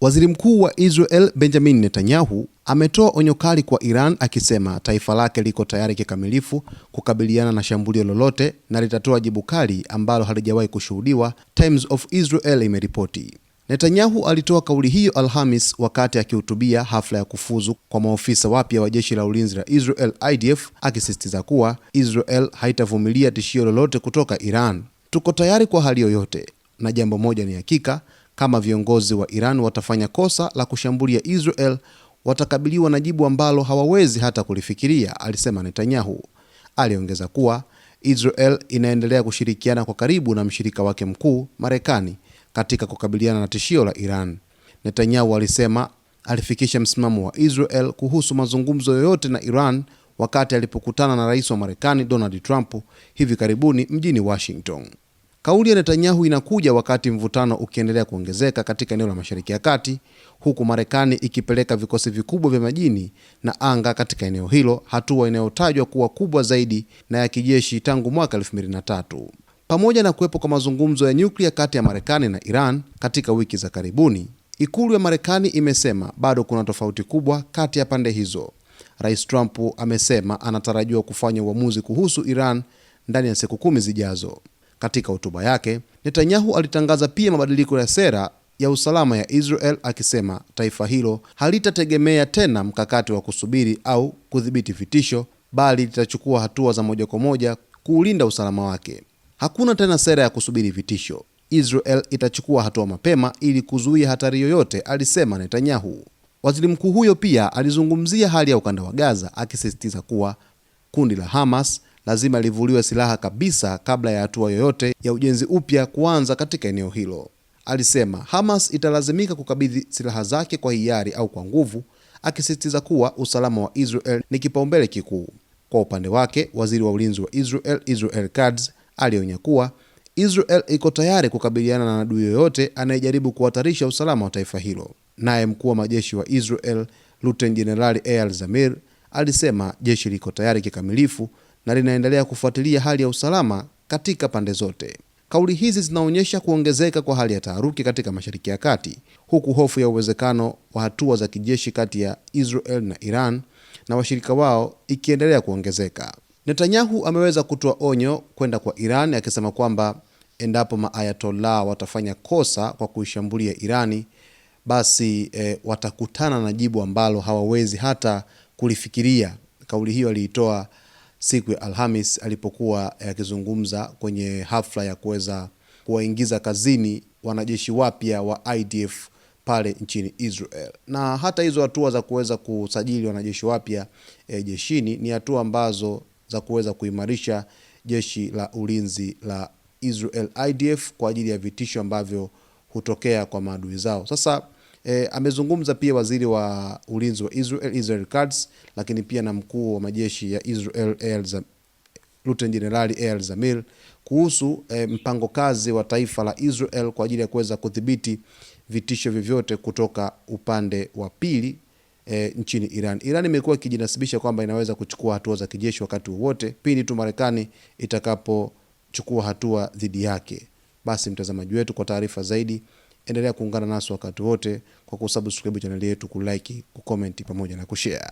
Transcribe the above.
Waziri Mkuu wa Israel Benjamin Netanyahu ametoa onyo kali kwa Iran akisema taifa lake liko tayari kikamilifu kukabiliana na shambulio lolote na litatoa jibu kali ambalo halijawahi kushuhudiwa, Times of Israel imeripoti. Netanyahu alitoa kauli hiyo Alhamis wakati akihutubia hafla ya kufuzu kwa maofisa wapya wa jeshi la ulinzi la Israel IDF, akisisitiza kuwa Israel haitavumilia tishio lolote kutoka Iran. Tuko tayari kwa hali yoyote, na jambo moja ni hakika, kama viongozi wa Iran watafanya kosa la kushambulia Israel, watakabiliwa na jibu ambalo hawawezi hata kulifikiria, alisema Netanyahu. Aliongeza kuwa Israel inaendelea kushirikiana kwa karibu na mshirika wake mkuu, Marekani, katika kukabiliana na tishio la Iran. Netanyahu alisema alifikisha msimamo wa Israel kuhusu mazungumzo yoyote na Iran wakati alipokutana na rais wa Marekani Donald Trump hivi karibuni mjini Washington. Kauli ya Netanyahu inakuja wakati mvutano ukiendelea kuongezeka katika eneo la Mashariki ya Kati, huku Marekani ikipeleka vikosi vikubwa vya majini na anga katika eneo hilo, hatua inayotajwa kuwa kubwa zaidi na ya kijeshi tangu mwaka 2003. Pamoja na kuwepo kwa mazungumzo ya nyuklia kati ya Marekani na Iran katika wiki za karibuni, ikulu ya Marekani imesema bado kuna tofauti kubwa kati ya pande hizo. Rais Trump amesema anatarajiwa kufanya uamuzi kuhusu Iran ndani ya siku 10 zijazo. Katika hotuba yake, Netanyahu alitangaza pia mabadiliko ya sera ya usalama ya Israel, akisema taifa hilo halitategemea tena mkakati wa kusubiri au kudhibiti vitisho, bali litachukua hatua za moja kwa moja kuulinda usalama wake. Hakuna tena sera ya kusubiri vitisho. Israel itachukua hatua mapema ili kuzuia hatari yoyote, alisema Netanyahu. Waziri mkuu huyo pia alizungumzia hali ya ukanda wa Gaza, akisisitiza kuwa kundi la Hamas lazima livuliwe silaha kabisa kabla ya hatua yoyote ya ujenzi upya kuanza katika eneo hilo. Alisema Hamas italazimika kukabidhi silaha zake kwa hiari au kwa nguvu, akisisitiza kuwa usalama wa Israel ni kipaumbele kikuu. Kwa upande wake, waziri wa ulinzi wa Israel Katz alionya kuwa Israel iko tayari kukabiliana na adui yoyote anayejaribu kuhatarisha usalama wa taifa hilo. Naye mkuu wa majeshi wa Israel, Luteni Jenerali Eyal Zamir, alisema jeshi liko tayari kikamilifu na linaendelea kufuatilia hali ya usalama katika pande zote. Kauli hizi zinaonyesha kuongezeka kwa hali ya taharuki katika Mashariki ya Kati, huku hofu ya uwezekano wa hatua za kijeshi kati ya Israel na Iran na washirika wao ikiendelea kuongezeka. Netanyahu ameweza kutoa onyo kwenda kwa Iran, akisema kwamba endapo maayatollah watafanya kosa kwa kuishambulia Irani, basi watakutana na jibu ambalo hawawezi hata kulifikiria. Kauli hiyo aliitoa siku ya Alhamis alipokuwa akizungumza kwenye hafla ya kuweza kuwaingiza kazini wanajeshi wapya wa IDF pale nchini Israel. Na hata hizo hatua za kuweza kusajili wanajeshi wapya jeshini ni hatua ambazo za kuweza kuimarisha jeshi la ulinzi la Israel IDF kwa ajili ya vitisho ambavyo hutokea kwa maadui zao. Sasa amezungumza pia waziri wa ulinzi wa Israel Katz, lakini pia na mkuu wa majeshi ya Israel Luteni Jenerali Eyal Zamir kuhusu mpango kazi wa taifa la Israel kwa ajili ya kuweza kudhibiti vitisho vyovyote kutoka upande wa pili nchini Iran. Iran imekuwa ikijinasibisha kwamba inaweza kuchukua hatua za kijeshi wakati wowote pindi tu Marekani itakapochukua hatua dhidi yake. Basi mtazamaji wetu, kwa taarifa zaidi endelea kuungana nasi wakati wote kwa kusubscribe channel yetu, kulike, kucomment pamoja na kushare.